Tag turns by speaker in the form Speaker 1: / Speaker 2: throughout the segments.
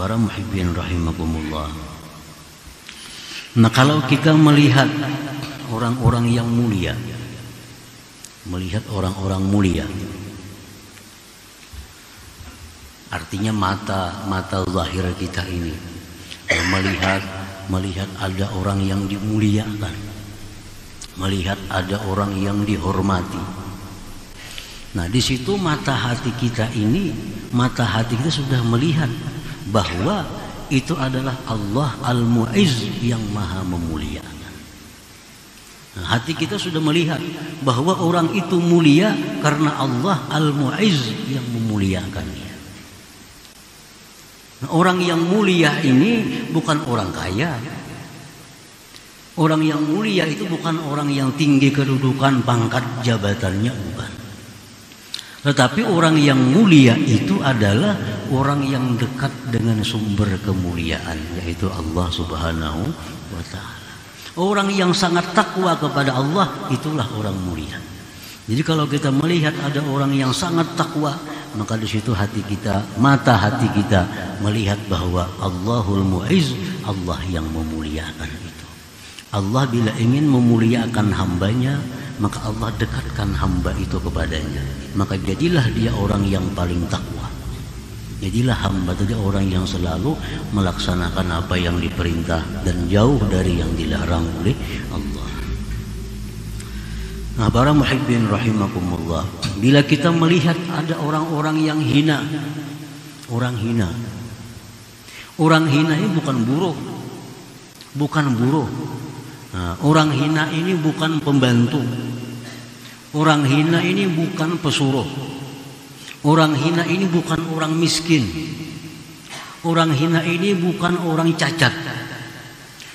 Speaker 1: para muhibbin rahimakumullah. Nah, kalau kita melihat orang-orang yang mulia, melihat orang-orang mulia, artinya mata zahir kita ini melihat ada orang yang dimuliakan, melihat ada orang yang dihormati. Nah, di situ mata hati kita sudah melihat bahwa itu adalah Allah Al-Mu'izz yang maha memuliakan. Nah, hati kita sudah melihat bahwa orang itu mulia karena Allah Al-Mu'izz yang memuliakannya. Nah, orang yang mulia ini bukan orang kaya. Orang yang mulia itu bukan orang yang tinggi kedudukan, pangkat jabatannya, bukan. Tetapi orang yang mulia itu adalah orang yang dekat dengan sumber kemuliaan, yaitu Allah Subhanahu wa ta'ala. Orang yang sangat takwa kepada Allah, itulah orang mulia. Jadi kalau kita melihat ada orang yang sangat takwa, maka di situ mata hati kita melihat bahwa Allahul Mu'izz, Allah yang memuliakan itu. Allah bila ingin memuliakan hambanya, maka Allah dekatkan hamba itu kepadanya. Maka jadilah dia orang yang paling takwa. Jadilah hamba itu orang yang selalu melaksanakan apa yang diperintah dan jauh dari yang dilarang oleh Allah. Nah, para muhibbin rahimakumullah, bila kita melihat ada orang-orang yang hina, orang hina ini bukan buruh, Nah, orang hina ini bukan pembantu, orang hina ini bukan pesuruh, orang hina ini bukan orang miskin, orang hina ini bukan orang cacat.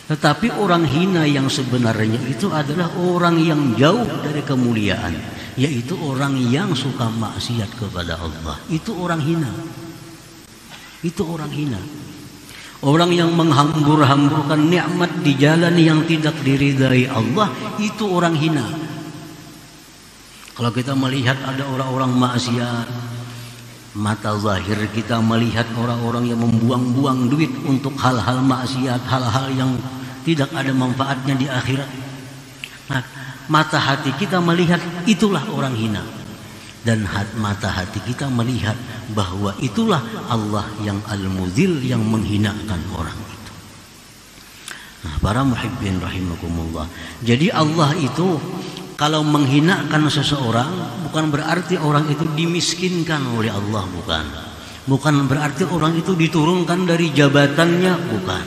Speaker 1: Tetapi orang hina yang sebenarnya itu adalah orang yang jauh dari kemuliaan, yaitu orang yang suka maksiat kepada Allah. Itu orang hina. Itu orang hina. Orang yang menghambur-hamburkan nikmat di jalan yang tidak diridai Allah, itu orang hina. Kalau kita melihat ada orang-orang maksiat, mata zahir kita melihat orang-orang yang membuang-buang duit untuk hal-hal maksiat, hal-hal yang tidak ada manfaatnya di akhirat. Nah, mata hati kita melihat itulah orang hina. Dan mata hati kita melihat bahwa itulah Allah yang Al-Mudzil, yang menghinakan orang itu. Nah, para muhibbin rahimakumullah, jadi Allah itu kalau menghinakan seseorang bukan berarti orang itu dimiskinkan oleh Allah, bukan. Bukan berarti orang itu diturunkan dari jabatannya, bukan.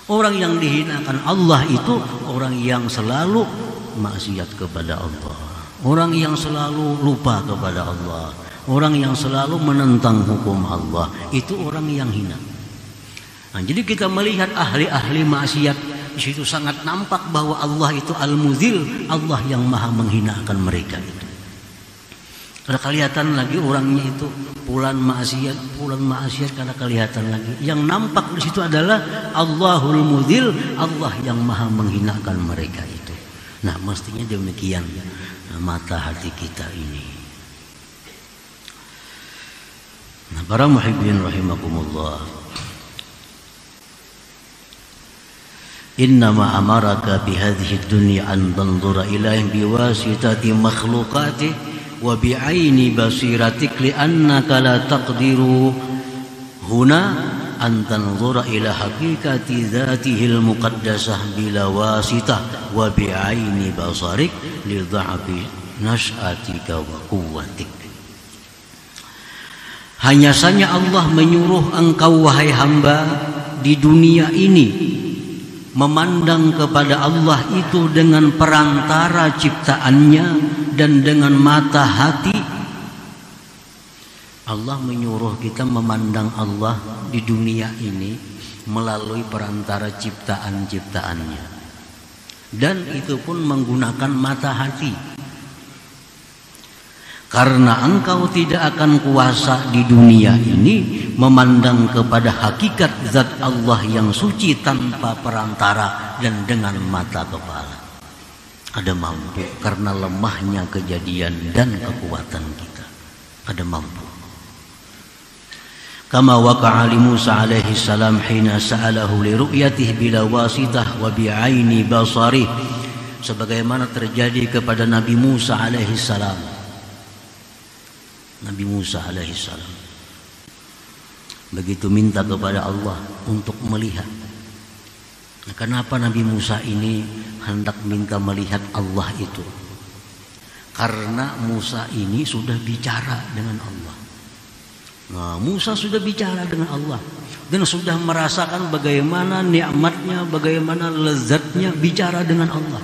Speaker 1: Orang yang dihinakan Allah itu orang yang selalu maksiat kepada Allah, orang yang selalu lupa kepada Allah, orang yang selalu menentang hukum Allah, itu orang yang hina. Nah, jadi kita melihat ahli-ahli maksiat, di situ sangat nampak bahwa Allah itu Al-Mudzil, Allah yang maha menghinakan mereka itu. Kada kelihatan lagi orangnya itu pulan maksiat kada kelihatan lagi. Yang nampak di situ adalah Allahul Mudzil, Allah yang maha menghinakan mereka itu. Nah, mestinya demikian mata hati kita ini. Nah, para muhibbin rahimakumullah, innama amaraka bihadhihi dunya an tanzura ilaihim biwasitati makhluqati wa bi'aini basiratik li'annaka la taqdiru huna an tanzura ila haqiqati dzatihil muqaddasah bila wasitah wa bi'aini basarik li dha'fi nas'atika wa quwwatik. Hanya saja Allah menyuruh engkau wahai hamba di dunia ini memandang kepada Allah itu dengan perantara ciptaannya dan dengan mata hati. Allah menyuruh kita memandang Allah di dunia ini melalui perantara ciptaan-ciptaannya, dan itu pun menggunakan mata hati. Karena engkau tidak akan kuasa di dunia ini memandang kepada hakikat zat Allah yang suci tanpa perantara dan dengan mata kepala. Ada mampu karena lemahnya kejadian dan kekuatan kita. Ada mampu. kama waqa'a li Musa alaihi salam hina sa'alahu li ru'yatihi bila wasitah wa bi'aini basarih, sebagaimana terjadi kepada Nabi Musa alaihi salam. Nabi Musa alaihi salam begitu minta kepada Allah untuk melihat. Nah, kenapa Nabi Musa ini hendak minta melihat Allah itu? Karena Musa ini sudah bicara dengan Allah. Nah, Musa sudah bicara dengan Allah dan sudah merasakan bagaimana nikmatnya, bagaimana lezatnya bicara dengan Allah.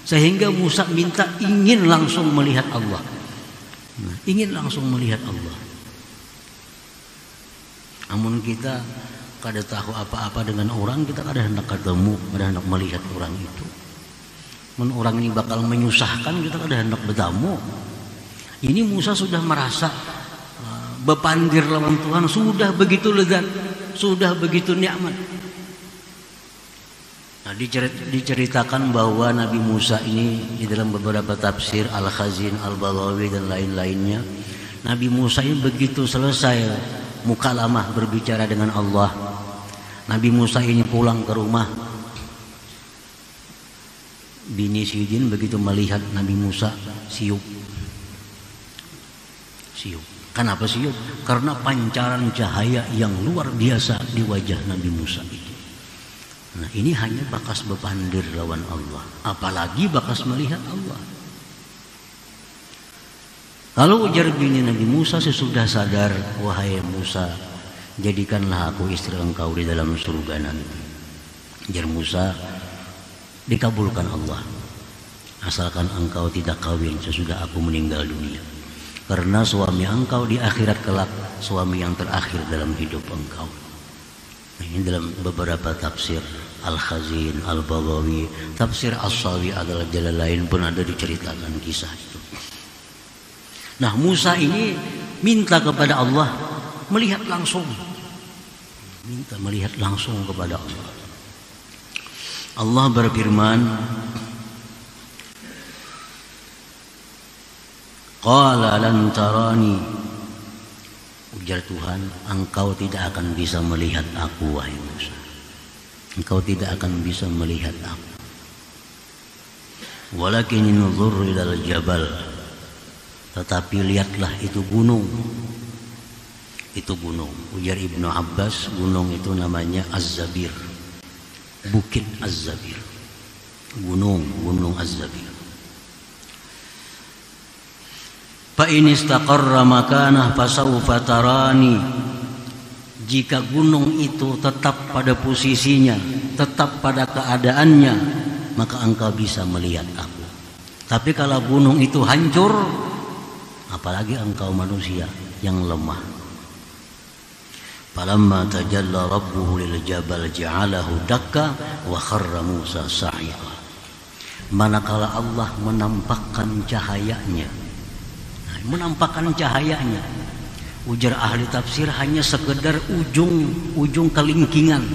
Speaker 1: Sehingga Musa minta ingin langsung melihat Allah. Nah, ingin langsung melihat Allah. Namun kita kada tahu apa-apa dengan orang, kita kada hendak ketemu, kada hendak melihat orang itu. Men orang ini bakal menyusahkan, kita kada hendak bertemu. Ini Musa sudah merasa bepandir lawan Tuhan, sudah begitu lezat, sudah begitu nikmat. Nah, diceritakan bahwa Nabi Musa ini di dalam beberapa tafsir Al-Khazin, Al-Baghawi dan lain-lainnya, Nabi Musa ini begitu selesai mukalamah berbicara dengan Allah, Nabi Musa ini pulang ke rumah. Bini Sidin begitu melihat Nabi Musa siup. Kenapa siup? Karena pancaran cahaya yang luar biasa di wajah Nabi Musa itu. Nah, ini hanya bakas bepandir lawan Allah, apalagi bakas melihat Allah. Kalau ujar bini Nabi Musa sesudah sadar, wahai Musa, jadikanlah aku istri engkau di dalam surga nanti. Ujar Musa, dikabulkan Allah, asalkan engkau tidak kawin sesudah aku meninggal dunia. Karena suami engkau di akhirat kelak suami yang terakhir dalam hidup engkau. Ini dalam beberapa tafsir Al-Khazin, Al-Baghawi, tafsir As-Sawi adalah jalan lain pun ada diceritakan kisah itu. Nah, Musa ini minta kepada Allah melihat langsung. Minta melihat langsung kepada Allah. Allah berfirman, qala lan tarani, ujar Tuhan, engkau tidak akan bisa melihat aku wahai Musa. Engkau tidak akan bisa melihat aku. Walakin inzur ilal jabal, tetapi lihatlah itu gunung. Itu gunung. Ujar Ibnu Abbas, gunung itu namanya Az-Zabir. Bukit Az-Zabir. Gunung Az-Zabir. Fa in istaqarra makanah fasawfa tarani. Jika gunung itu tetap pada posisinya, tetap pada keadaannya, maka engkau bisa melihat aku. Tapi kalau gunung itu hancur, apalagi engkau manusia yang lemah. Falamma tajalla rabbuhu lil jabal ja'alahu dakka wa kharra Musa sa'iqa. Manakala Allah menampakkan cahayanya, ujar ahli tafsir hanya sekedar ujung kelingkingan.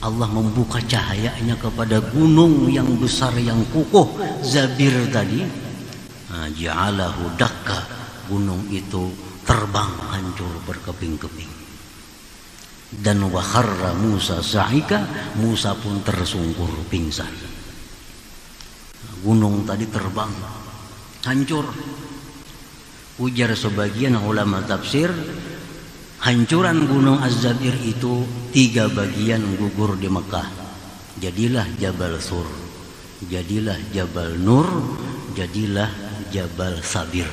Speaker 1: Allah membuka cahayanya kepada gunung yang besar yang kukuh Zabir tadi. Ja'alahu dakka, gunung itu terbang hancur berkeping-keping. Dan wa kharra Musa sa'ika, Musa pun tersungkur pingsan. Gunung tadi terbang hancur. Ujar sebagian ulama tafsir, hancuran gunung Az-Zabir itu 3 bagian gugur di Mekah. Jadilah Jabal Sur, jadilah Jabal Nur, jadilah Jabal Sabir.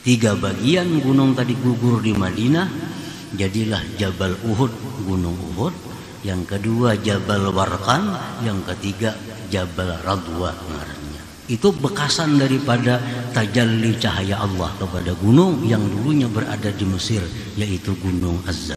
Speaker 1: 3 bagian gunung tadi gugur di Madinah, jadilah Jabal Uhud, gunung Uhud. Yang kedua Jabal Warqan, yang ketiga Jabal Radwa ngarannya. Itu bekasan daripada tajalli cahaya Allah kepada gunung yang dulunya berada di Mesir, yaitu gunung Az-Zabir.